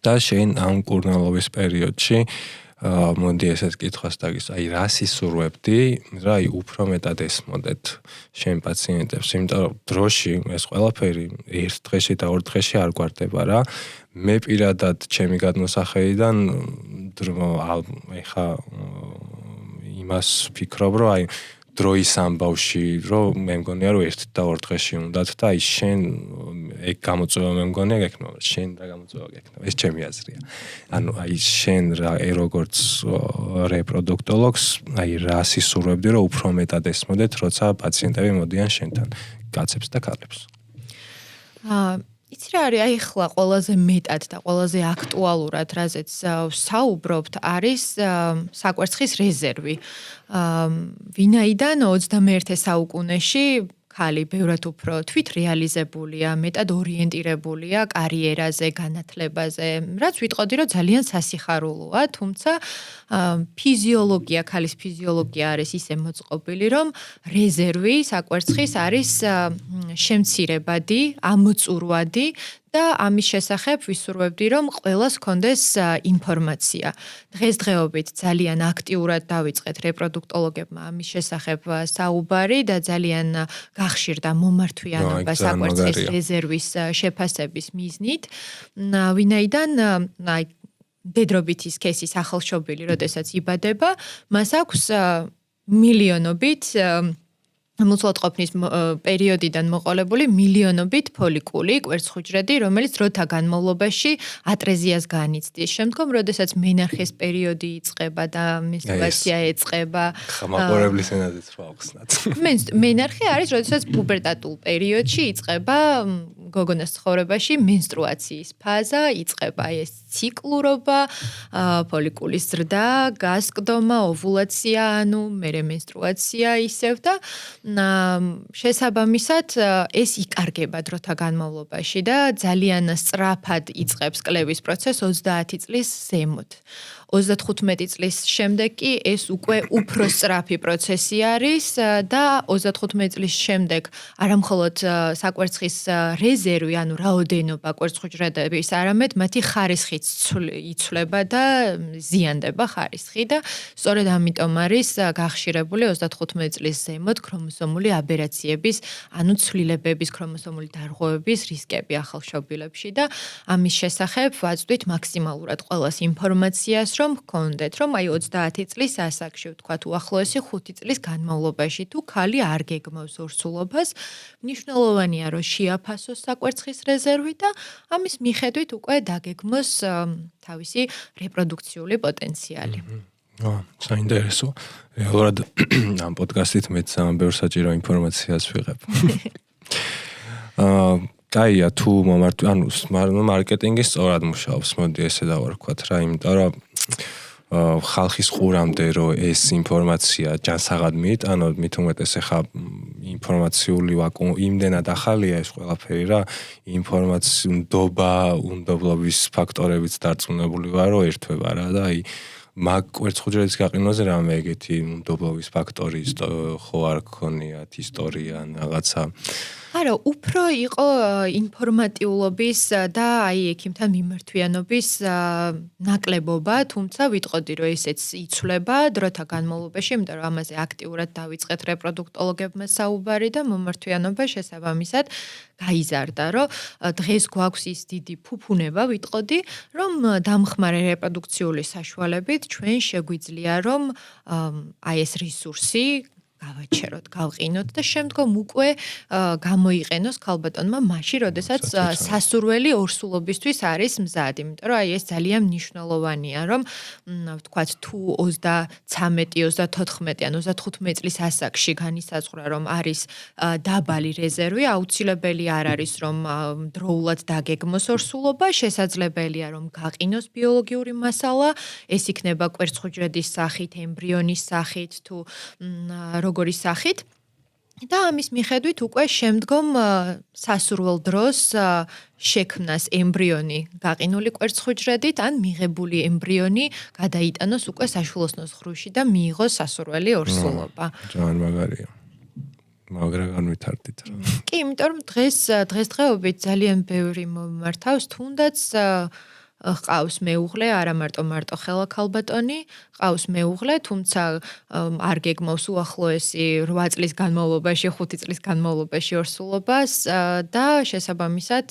და შენ ამ მკურნალობის პერიოდში მოდი ესეთ კითხვას დაგის, აი რა სისურვებდი, რა უფრო მეტად ესმოდეთ შენ პაციენტებს, იმიტომ რომ დროში ეს ყველაფერი ერთ დღეში და ორ დღეში არ გვარდება რა. მე პირადად ჩემი გადმოსახედიდან ეხა იმას ვფიქრობ, რომ აი დროის ამბავში, რომ მე მგონია რომ ერთ და ორ დღეში უნდათ და აი შენ ეგ გამოწვევა მე მგონია გექნება, შენ რა გამოწვევა გექნება, ეს ჩემი აზრია. ანუ აი შენ რა როგორც რეპროდუქტოლოგს, აი რა სისურვებდი რომ უფრო მეტად ესმოდეთ, როცა პაციენტები მოდიან შენთან, კაცებს და ქალებს. იცი რა არის, აი ხლა ყველაზე მეტად და ყველაზე აქტუალურად, რაზეც საუბრობთ, არის საკვერცხის რეზერვი. ვინაიდან 21 საუკუნეში ქალი ბევრად უფრო თვითრეალიზებულია, მეტად ორიენტირებულია კარიერაზე, განათლებაზე, რაც ვიტყოდი, რომ ძალიან სასიხარულოა, თუმცა ფიზიოლოგია, ქალის ფიზიოლოგია არის ისე მოწყობილი, რომ რეზერვი საკვერცხის არის შემცირებადი, ამოწურვადი და ამის შესახებ ვისურვებდი, რომ ყველას ჰქონდეს ინფორმაცია. დღესდღეობით ძალიან აქტიურად დავიწყეთ რეპროდუქტოლოგებმა ამის შესახებ საუბარი და ძალიან გახშირდა მომართვიანობა საკვერცხის რეზერვის შეფასების მიზნით. ვინაიდან აი დედრობითი სქესის ახალშობილი, როდესაც იბადება, მას აქვს მილიონობით მუცლადყოფნის პერიოდიდან მოყოლებული მილიონობით ფოლიკული, კვერცხუჯრედი, რომელიც დროთა განმავლობაში ატრეზიას განიცდის. შემდგომ, როდესაც მენარხეს პერიოდი იწყება და მენსტრუაცია ეწყება, ხმაყურებლის ენაზეც რა აღხსნათ. მენარხე არის, როდესაც პუბერტატულ პერიოდში იწყება გოგონას ცხოვრებაში მენსტრუაციის ფაზა, იწყება ეს ციკლურობა, ფოლიკულის ზრდა, გასკდომა, ოვულაცია, ანუ მერე მენსტრუაცია ისევ და შესაბამისად ეს იკარგება დროთა განმავლობაში და ძალიან სწრაფად იწყებს კლევის პროცესს 30 წლის ზემოთ. 35 წლის შემდეგ კი ეს უკვე უფრო სწრაფი პროცესი არის და 35 წლის შემდეგ არამხოლოდ საკვერცხის რეზერვი, ანუ რაოდენობა კვერცხუჯრედების, არამედ მათი ხარისხიც იცვლება და ზიანდება ხარისხი და სწორედ ამიტომ არის გახშირებული 35 წლის ზემოთ ქრომოსომული აბერაციების, ანუ ცვლილებების, ქრომოსომული დარღვევების რისკები ახალშობილებში და ამის შესახებ ვაწვდით მაქსიმალურად ყველას ინფორმაციას, რომ გქონდეთ, რომ აი 30 წლის ასაკში, ვთქვათ, უახლოესი 5 წლის განმავლობაში თუ ქალი არ გეგმავს ორსულობას, მნიშვნელოვანია, რომ შეაფასოს საკვერცხის რეზერვი და ამის მიხედვით უკვე დაგეგმოს თავისი რეპროდუქციული პოტენციალი. საინტერესო. რეალურად ამ პოდკასტით მეც ბევრ საჭირო ინფორმაციას ვიღებ. კაია, თუ მარკეტინგი სწორად მუშაობს, მოდი ესე დავარქვათ რა, იმიტომ რომ ხალხის ყურამდე რომ ეს ინფორმაცია ჯანსაღად მიიტანოთ, მით უმეტეს ახლა ინფორმაციული ვაკუუმი იმდენად ახალია ეს ყველაფერი რა, ინფორმაციუნდობა, უნდობლობის ფაქტორებიც დარწმუნებული ვარ, რომ ერთვება რა და აი მაგ კვერცხუჯრედის გაყინვაზე რამე ეგეთი უნდობლობის ფაქტორი ხო არ გქონიათ ისტორია რაღაცა არა, უფრო იყო ინფორმატიულობის და აი ექიმთან მიმართვიანობის ნაკლებობა, თუმცა ვიტყოდი, რომ ესეც იცვლება დროთა განმავლობაში, იმიტომ რომ ამაზე აქტიურად დავიწყეთ რეპროდუქტოლოგებმა საუბარი და მომართვიანობა შესაბამისად გაიზარდა, რომ დღეს გვაქვს ის დიდი ფუფუნება, ვიტყოდი, რომ დამხმარე რეპროდუქციული საშუალებით ჩვენ შეგვიძლია, რომ აი ეს რესურსი გავაჩეროთ, გავყინოთ და შემდგომ უკვე გამოიყენოს ქალბატონმა მაშინ, როდესაც სასურველი ორსულობისთვის არის მზად, იმიტომ რომ აი ეს ძალიან მნიშვნელოვანია, რომ ვთქვათ, თუ 33, 34 ან 35 წლის ასაკში განისაზღვრა, რომ არის დაბალი რეზერვი, აუცილებელი არ არის, რომ დროულად დაგეგმოს ორსულობა, შესაძლებელია, რომ გაყინოს ბიოლოგიური მასალა, ეს იქნება კვერცხუჯრედის სახით, ემბრიონის სახით, თუ როგორი სახით და ამის მიხედვით უკვე შემდგომ სასურველ დროს შექმნას ემბრიონი გაყინული კვერცხუჯრედით ან მიღებული ემბრიონი გადაიტანოს უკვე საშვილოსნოს ხრუში და მიიღოს სასურველი ორსულობა. ძალიან მაგარია. მაგრა განვითარდით რა. კი, იმიტომ რომ დღესდღეობით ძალიან ბევრი მომართავს, თუნდაც ყავს მეუღლე, არა მარტო ხელა ქალბატონი, ყავს მეუღლე, თუმცა არ გეგმავს უახლოესი 8 წლის განმავლობაში, 5 წლის განმავლობაში ორსულობას და შესაბამისად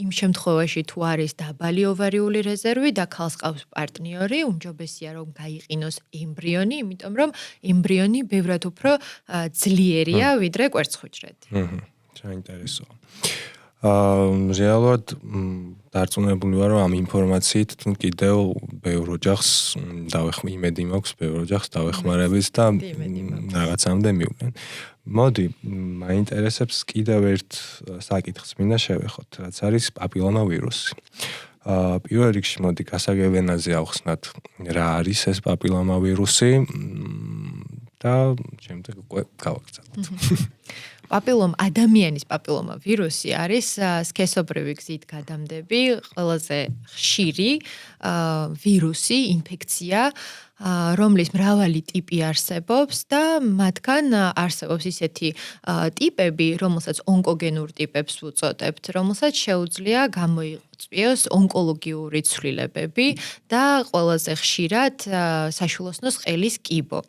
იმ შემთხვევაში თუ არის დაბალი ოვარიული რეზერვი და ქალს ყავს პარტნიორი, უმჯობესია რომ გაიყინოს ემბრიონი, იმიტომ რომ ემბრიონი ბევრად უფრო ძლიერია ვიდრე კვერცხუჯრედი. საინტერესოა. რეალურად დარწმუნებული ვარ, რომ ამ ინფორმაციით კიდევ ბევრ ოჯახს იმედი მაქვს, ბევრ ოჯახს დავეხმარებით და რაღაცამდე მივყვნენ. მოდი, მაინტერესებს კიდევ ერთ საკითხს მინდა შევეხოთ, რაც არის პაპილომავირუსი. პირველ რიგში მოდი გასაგებენაზე ავხსნათ, რა არის ეს პაპილომავირუსი და შემდეგ უკვე გავაგრძელოთ. ადამიანის პაპილომავირუსი არის სქესობრივი გზით გადამდები ყველაზე ხშირი ვირუსი, ინფექცია, რომლის მრავალი ტიპი არსებობს და მათგან არსებობს ისეთი ტიპები, რომელსაც ონკოგენურ ტიპებს ვუწოდებთ, რომელსაც შეუძლია გამოიწვიოს ონკოლოგიური ცვლილებები და ყველაზე ხშირად საშვილოსნოს ყელის კიბო.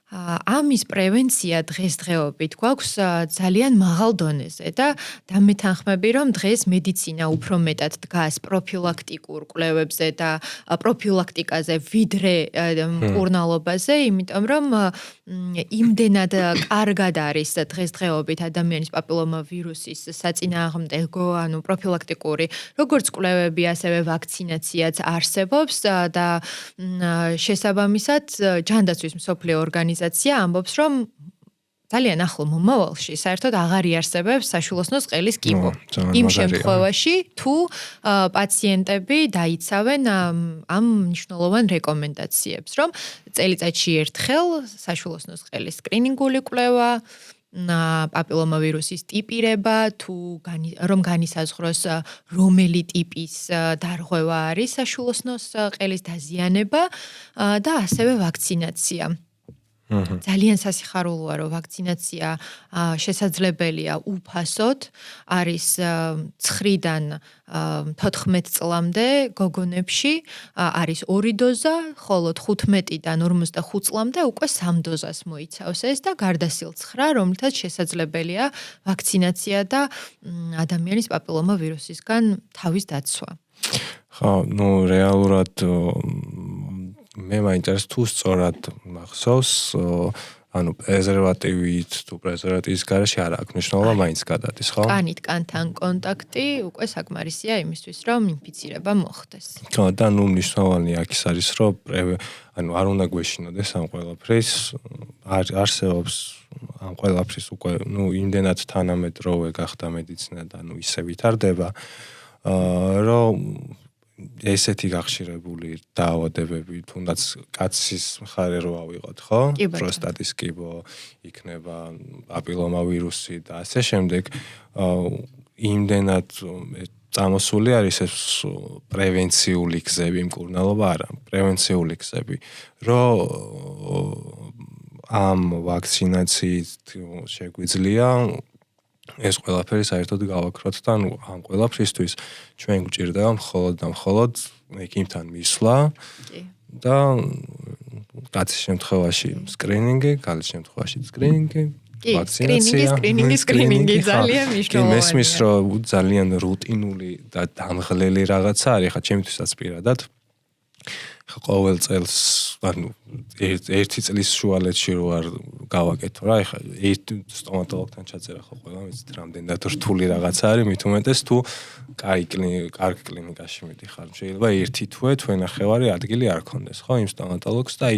ამის პრევენცია დღესდღეობით გვაქვს ძალიან მაღალ დონეზე და დამეთანხმები, რომ დღეს მედიცინა უფრო მეტად დგას პროფილაქტიკურ კვლევებზე და პროფილაქტიკაზე ვიდრე მკურნალობაზე, იმიტომ რომ იმდენად კარგად არის დღესდღეობით ადამიანის პაპილომავირუსის საწინააღმდეგო, ანუ პროფილაქტიკური, როგორც კვლევები, ასევე ვაქცინაციაც არსებობს და შესაბამისად ჯანდაცვის მსოფლიო ორგანიზაცია ამბობს, რომ ძალიან ახლო მომავალში საერთოდ აღარ იარსებებს საშვილოსნოს ყელის კიბო. იმ შემთხვევაში თუ პაციენტები დაიცავენ ამ მნიშვნელოვან რეკომენდაციებს, რომ წელიწადში ერთხელ საშვილოსნოს ყელის სკრინინგული კვლევა, პაპილომავირუსის ტიპირება, თუ რომ განისაზღვროს რომელი ტიპის დარღვევა არის საშვილოსნოს ყელის დაზიანება და ასევე ვაქცინაცია. ძალიან სასიხარულოა, რომ ვაქცინაცია შესაძლებელია უფასოდ, არის 9-დან 14 წლამდე გოგონებში, არის 2 დოზა, ხოლო 15-დან 45 წლამდე უკვე 3 დოზას მოიცავს ეს და გარდასილ 9, რომლითაც შესაძლებელია ვაქცინაცია და ადამიანის პაპილომავირუსისგან თავის დაცვა. ხო, რეალურად მე მაინტერესებს თუ სწორად მახსოვს, ანუ პრეზერვატივით თუ პრეზერვატივის გარეშე არ აქვს მნიშვნელობა, მაინც გადადის, ხო? კანით კანთან კონტაქტი უკვე საკმარისია იმისთვის, რომ ინფიცირება მოხდეს. ხო, და მნიშვნელოვანი აქ ის არის, რომ ანუ არ უნდა გვეშინოდეს ამ ყველაფრის, არსებობს ამ ყველაფრის უკვე, იმდენად თანამედროვე გახდა მედიცინა და ისე ვითარდება, რომ ესეთი გახშირებული დაავადებები, თუნდაც კაცის მხარე რო ავიღოთ, ხო? პროსტატის კიბო, იქნება პაპილომავირუსი და ასე შემდეგ, იმდენად წამოსული არის ეს პრევენციული გზები, მკურნალობა არა, პრევენციული გზები, რომ ამ ვაქცინაციით შეგვიძლია ეს ყველაფერი საერთოდ გავაქროთ და ამ ყველაფრისთვის ჩვენ გვჭირდება მხოლოდ და მხოლოდ ექიმთან მისვლა და კაცის შემთხვევაში სკრინინგი, ქალის შემთხვევაში სკრინინგი, ვაქცინაცია, სკრინინგი ძალიან მნიშვნელოვანია. მესმის რომ ძალიან რუტინული და დამღლელი რაღაცა არის, ხა ჩემთვისაც პირადად ყოველ წელს, ანუ ერთი წლის შუალედში რო არ გავაკეთო რა, ეხლა ერთ სტომატოლოგთან ჩაწერა ხო ყველა ვიცით რამდენად რთული რაღაცა არის, მით უმეტეს თუ კარგ კლინიკაში მიდიხარ, შეიძლება ერთი თვე თვენახევარი ადგილი არ ქონდეს, ხო, იმ სტომატოლოგს და აი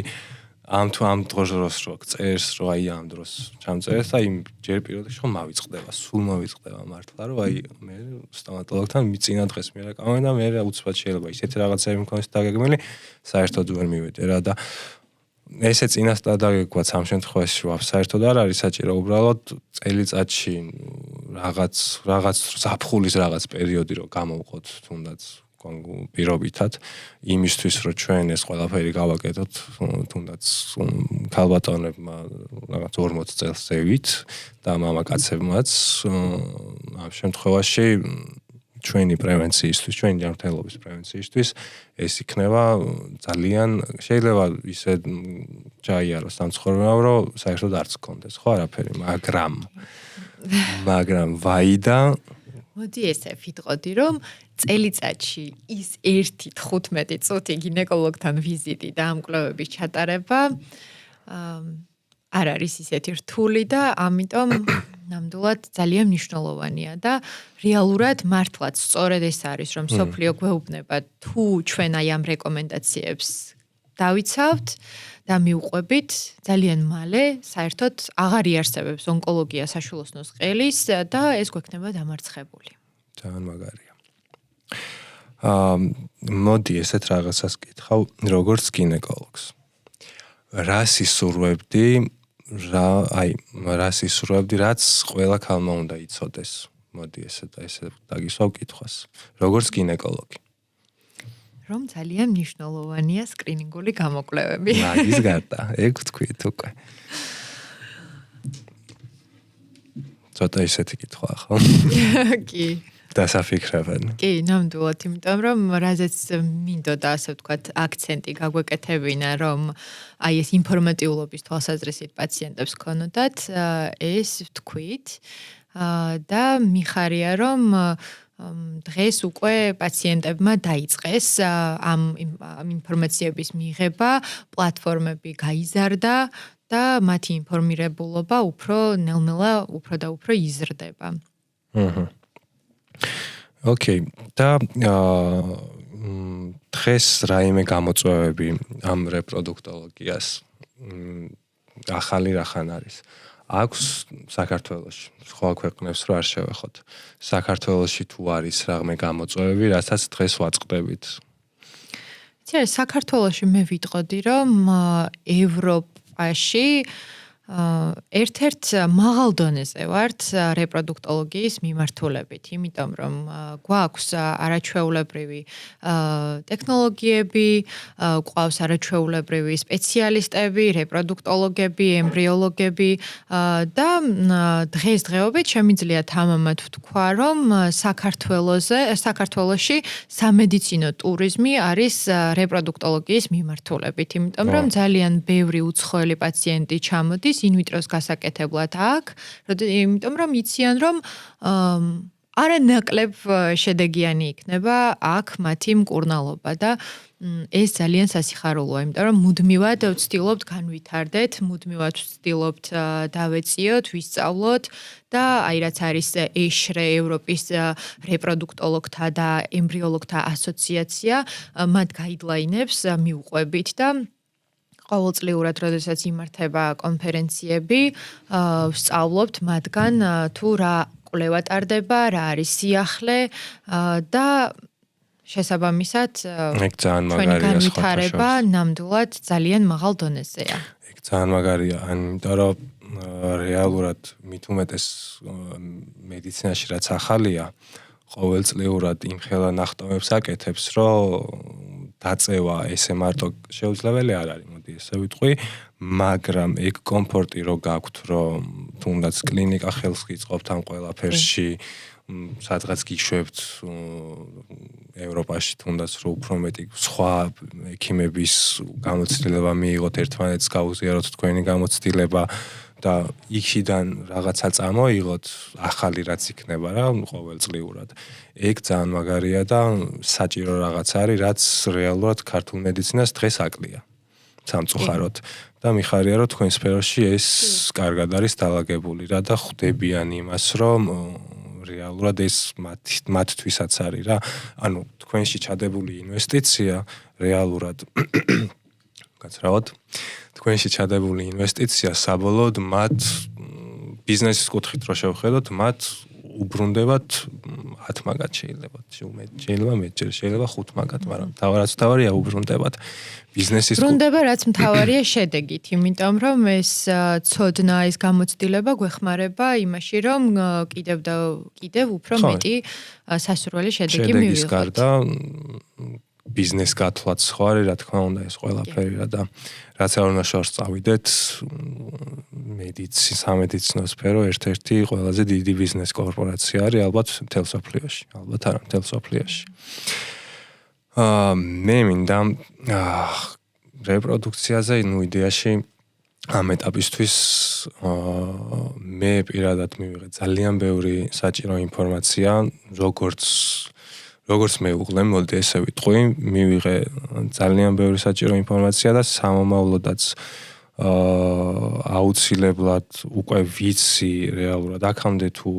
ამ დროს რო წერს, რომ აი ამ დროს ჩამწერეს და იმ ჯერ პირველში ხო მავიწყდება, სულ მავიწყდება მართლა, რომ აი მე სტომატოლოგთან მიწინა დღეს მერაკავენ და მე უცბად შეიძლება ისეთი რაღაცები მქონდეს დაგეგმილი, საერთოდ ვერ მივედე რა და ესე წინასწარ დაგეგვაც ამ შემთხვევაში საერთოდ არ არის საჭირო, უბრალოდ წელიწადში რაღაც ზაფხულის რაღაც პერიოდი რო გამოვყოთ თუნდაც პირობითად იმისთვის რომ ჩვენ ეს ყველაფერი გავაკეთოთ თუნდაც ქალბატონებმა რაღაც 40 წელს ზევით და მამაკაცებმაც ამ შემთხვევაში ჩვენი პრევენციისთვის, ჩვენი ჯანმრთელობის პრევენციისთვის ეს იქნება ძალიან შეიძლება ისე ჩაიაროს ამ ცხოვრებამ რომ საერთოდ არც გქონდეს ხო არაფერი, მაგრამ ვაიდა მოდი ესე ვიტყოდი რომ წელიწადში ის 1-15 წუთი გინეკოლოგთან ვიზიტი და ამ კვლევების ჩატარება არ არის ისეთი რთული და ამიტომ ნამდვილად ძალიან მნიშვნელოვანია და რეალურად მართლაც სწორედ ეს არის რომ სოფლიო გვეუბნება თუ ჩვენ აი ამ რეკომენდაციებს დავიცავთ და მიუყვებით ძალიან მალე საერთოდ აღარ იარსებებს ონკოლოგია საშვილოსნოს ყელის და ეს გვექნება დამარცხებული. ძალიან მაგარია. მოდი ესეთ რაღაცას კითხავ, როგორც გინეკოლოგს. რას ისურვებდი, რაც ყველა ქალმა უნდა იცოდეს. მოდი ესე დაგისვავ კითხვას. როგორც გინეკოლოგი. რომ ძალიან მნიშვნელოვანია სკრინინგული გამოკვლევები. მაგის გარდა, ეგ თქვით უკვე. ცოტა ისეთი კითხვაა, ხო? კი. დასაფიქრებანი. კი, ნამდვილად, იმიტომ რომ რაზეც მინდოდა ასე ვთქვათ, აქცენტი გაგვეკეთებინა, რომ აი ეს ინფორმატიულობის თვალსაზრისით პაციენტებს ქონოდათ, ეს ვთქვით და მიხარია რომ დღეს უკვე პაციენტებმა დაიწყეს ამ ინფორმაციების მიღება, პლატფორმები გაიზარდა და მათი ინფორმირებულობა უფრო ნელ-ნელა უფრო და უფრო იზრდება. ოკეი, და დღეს რაიმე გამოწვევები ამ რეპროდუქტოლოგიას ახალი რახან არის? აქვს საქართველოში. სხვა ქვეყნებს რო არ შევეხოთ. საქართველოში თუ არის რამე გამოწვევები, რასაც დღეს ვაწყდებით. საქართველოში მე ვიტყოდი, რომ ევროპაში ერთ-ერთ მაღალ დონეზე ვართ რეპროდუქტოლოგიის მიმართულებით, იმიტომ რომ გვაქვს არაჩვეულებრივი ტექნოლოგიები, გვყავს არაჩვეულებრივი სპეციალისტები, რეპროდუქტოლოგები, ემბრიოლოგები და დღესდღეობით შემიძლია თამამად ვთქვა, რომ საქართველოში სამედიცინო ტურიზმი არის რეპროდუქტოლოგიის მიმართულებით, იმიტომ რომ ძალიან ბევრი უცხოელი პაციენტი ჩამოდის ინვიტროს გასაკეთებლად აქ, იმიტომ რომ იციან, რომ არანაკლებ შედეგიანი იქნება აქ მათი მკურნალობა და ეს ძალიან სასიხარულოა, იმიტომ რომ მუდმივად ვცდილობთ განვითარდეთ, მუდმივად ვცდილობთ დავეციოთ, ვისწავლოთ და აი რაც არის ეშრე ევროპის რეპროდუქტოლოგთა და ემბრიოლოგთა ასოციაცია, მათ გაიდლაინებს მივყვებით და ყოველწლიურად, როდესაც იმართება კონფერენციები, ვსწავლობთ მათგან თუ რა კვლევა ტარდება, რა არის სიახლე და შესაბამისად ჩვენი განვითარება ნამდვილად ძალიან მაღალ დონეზეა. ეგ ძალიან მაგარია, იმიტომ რომ რეალურად მით უმეტეს მედიცინაში რაც ახალია, ყოველწლიურად იმხელა ნახტომებს აკეთებს, რომ დაწევა ესე მარტო შეუძლებელი არ არის, მოდი ესე ვიტყვი, მაგრამ ეგ კომფორტი რო გაქვთ, რომ თუნდაც კლინიკა ხელს გიწყობთ ამ ყველაფერში, სადღაც გიშვებთ ევროპაში თუნდაც რო უფრო მეტი სხვა ექიმების გამოცდილება მიიღოთ, ერთმანეთს გაუზიაროთ თქვენი გამოცდილება და იქიდან რაღაცა წამოიღოთ, ახალი რაც იქნება რა, ყოველწლიურად. ეგ ძალიან მაგარია და საჭირო რაღაც არის, რაც რეალურად ქართულ მედიცინას დღეს აკლია. სამწუხაროდ და მიხარია, რომ თქვენ სფეროში ეს კარგად არის დაალაგებული რა და ხვდებიან იმას, რომ რეალურად ეს მათთვისაც არის რა. ანუ თქვენში ჩადებული ინვესტიცია რეალურად გაცრავად თქვენში ჩადებული ინვესტიცია საბოლოოდ მათ ბიზნესის კუთხით რო შევხედოთ, მათ უბრუნდებათ 10 მაგათ შეიძლება მეტჯერ, შეიძლება 5 მაგათ, მაგრამ თავარია უბრუნდებათ ბიზნესის უბრუნდება, რაც მთავარია შედეგით, იმიტომ რომ ეს ცოდნა, ეს გამოცდილება გვეხმარება იმაში, რომ კიდევ უფრო მეტი სასურველი შედეგი მივიღოთ. შედეგის გარდა ბიზნეს გათვლაც ხო არის, რა თქმა უნდა, ეს ყველაფერი რა და რაც არ უნდა შორს წავიდეთ, სამედიცინო სფერო ერთ-ერთი ყველაზე დიდი ბიზნეს კორპორაცია არის ალბათ მთელ სოფლიოში, ალბათ არა მთელ სოფლიოში. მე მინდა რეპროდუქციაზე, იდეაში ამ ეტაპისთვის მე პირადად მივიღე ძალიან ბევრი საჭირო ინფორმაცია, როგორც მე უყლեմ, მოდი ესე ვიტყვი, მივიღე ძალიან ბევრი საჭირო ინფორმაცია და სამომავლოდაც აუცილებლად უკვე ვიცი რეალურად აქამდე თუ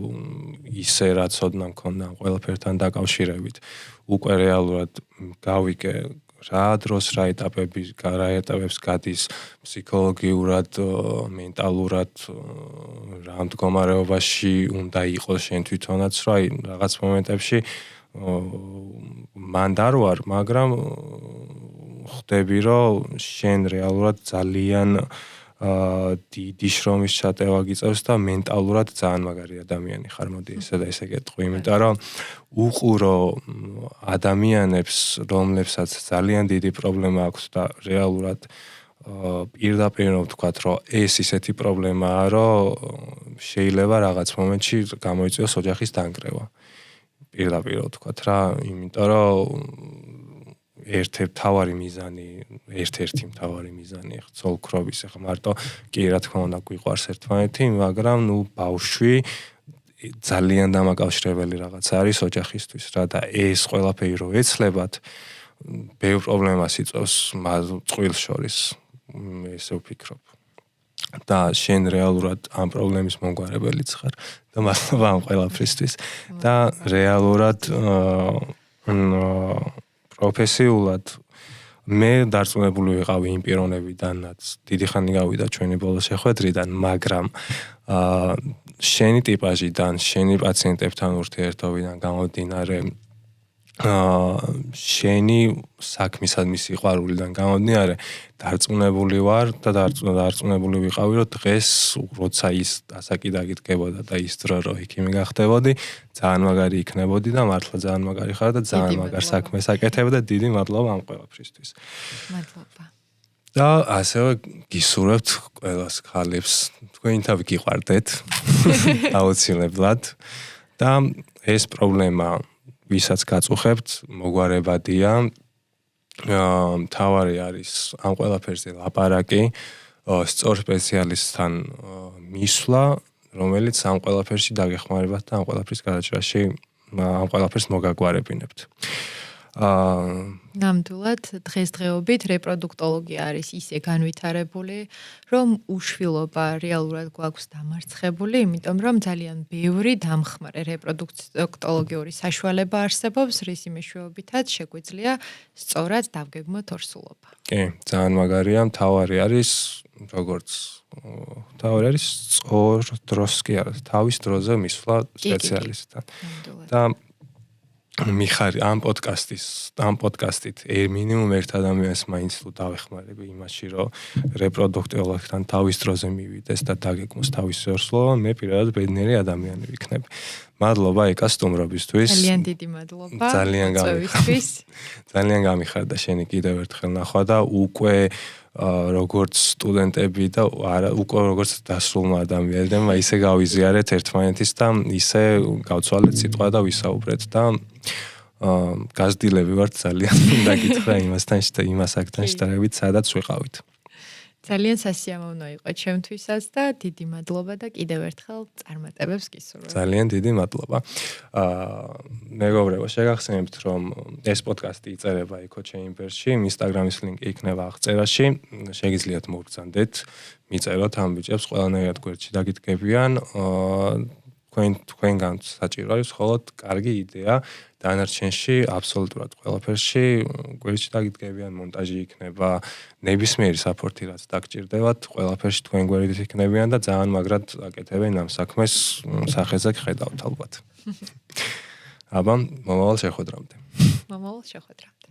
ისე რა ცოდნა მქონდა ყველაფერთან დაკავშირებით, უკვე რეალურად გავიგე რა დროს რა ეტაპებს გადის ფსიქოლოგიურად, მენტალურად, რა მდგომარეობაში უნდა იყოს შენ თვითონაც, რა რაღაც მომენტებში მანდ არ ვარ, მაგრამ ხვდები, რომ შენ რეალურად ძალიან დიდი შრომის ჩატევა გიწევს და მენტალურად ძალიან მაგარი ადამიანი ხარ, მოდი ესე და ესე გეტყვი, იმიტომ რომ უყურო ადამიანებს, რომლებსაც ძალიან დიდი პრობლემა აქვს და რეალურად პირდაპირ ვთქვათ, რომ ეს ისეთი პრობლემაა, რომ შეიძლება რაღაც მომენტში გამოიწვიოს ოჯახის დანგრევა. პირდაპირ ვთქვათ რა, იმიტომ რომ ერთ-ერთი მთავარი მიზანი ცოლ-ხრობის, ახლა მარტო კი რა თქმა უნდა გვიყვარს ერთმანეთი, მაგრამ ბავშვი ძალიან დამაკავშირებელი რაღაც არის ოჯახისთვის რა და ეს ყველაფერი რო ეცლებათ, ბევრ პრობლემას იწვევს წყვილს შორის, ესე ვფიქრობ. და შენ რეალურად ამ პრობლემის მომგვარებელიც ხარ და მადლობა ამ ყველაფრისთვის და რეალურად პროფესიულად მე დარწმუნებული ვიყავი იმ პიროვნებიდანაც დიდი ხანი გავიდა ჩვენი ბოლო შეხვედრიდან, მაგრამ შენი ტიპაჟიდან, შენი პაციენტებთან ურთიერთობიდან გამომდინარე, შენი საქმისადმი სიყვარულიდან გამომდინარე, დარწმუნებული ვარ და დარწმუნებული ვიყავი, რომ დღეს როცა ის ასაკი დაგიდგებოდა და ის დრო რო ექიმი გახდებოდი, ძალიან მაგარი იქნებოდი და მართლა ძალიან მაგარი ხარ და ძალიან მაგარ საქმეს აკეთებ და დიდი მადლობა ამ ყველაფრისთვის. მადლობა. და ასევე გისურვებთ ყველას ხალიფს, თქვენი თავი გიყვარდეთ აუცილებლად და ეს პრობლემა ვისაც გაწუხებთ, მოგვარებადია. მთავარი არის ამ ყველაფერზე ლაპარაკი, სწორ სპეციალისტთან მისვლა, რომელიც ამ ყველაფერში დაგეხმარებათ და ამ ყველაფრის გადაჭრაში ამ ყველაფერს მოგაგვარებინებთ. ნამდვილად დღესდღეობით რეპროდუქტოლოგია არის ისე განვითარებული, რომ უშვილობა რეალურად გვაქვს დამარცხებული, იმიტომ რომ ძალიან ბევრი დამხმარე რეპროდუქტოლოგიური საშუალება არსებობს, რის მეშვეობითაც შეგვიძლია სწორად დავგეგმოთ ორსულობა. კი, ძალიან მაგარია, მთავარი არის სწორ დროს კი არა, თავის დროზე მისვლა სპეციალისტთან. და მიხარი ამ პოდკასტით მინიმუმ ერთ ადამიანს მაინც თუ დავეხმარები იმაში, რომ რეპროდუქტოლოგთან თავის დროზე მივიდეს და დაგეგმოს თავისი ორსულობა, მე პირადად ბედნიერი ადამიანი ვიქნები. მადლობა ეკა სტუმრობისთვის. ძალიან დიდი მადლობა. ძალიან გამიხარდა შენი კიდევ ერთხელ ნახვა და უკვე როგორც სტუდენტები და უკვე როგორც დასრულმა ადამიანებმა ისე გავიზიარეთ ერთმანეთის და ისე გავცვალეთ სიტყვა და ვისაუბრეთ და გაზრდილები ვართ ძალიან და გითხრა იმას აქთან შედარებით სადაც ვიყავით. ძალიან სასიამოვნო იყო ჩემთვისაც და დიდი მადლობა და კიდევ ერთხელ წარმატებებს გისურვებ. ძალიან დიდი მადლობა. მეგობრებო, შეგახსენებთ, რომ ეს პოდკასტი იწერება Echo Chamber-ში, Instagram-ის ლინკი იქნება აღწერაში. შეგიძლიათ მოგბრძანდეთ, მიწეროთ ამ ბიჭებს, ყველანაირად გვერდში დაგიდგებიან. თქვენგან საჭირო არის მხოლოდ კარგი იდეა. დანარჩენში აბსოლუტურად ყველაფერში გვერდში დაგიდგებიან, მონტაჟი იქნება, ნებისმიერი საფორთი რაც დაგჭირდებათ, ყველაფერში თქვენ გვერდით იქნებიან და ძალიან მაგრად აკეთებენ ამ საქმეს, სახეზე გხედავთ ალბათ. აბა, მომავალ შეხვედრამდე. მომავალ შეხვედრამდე.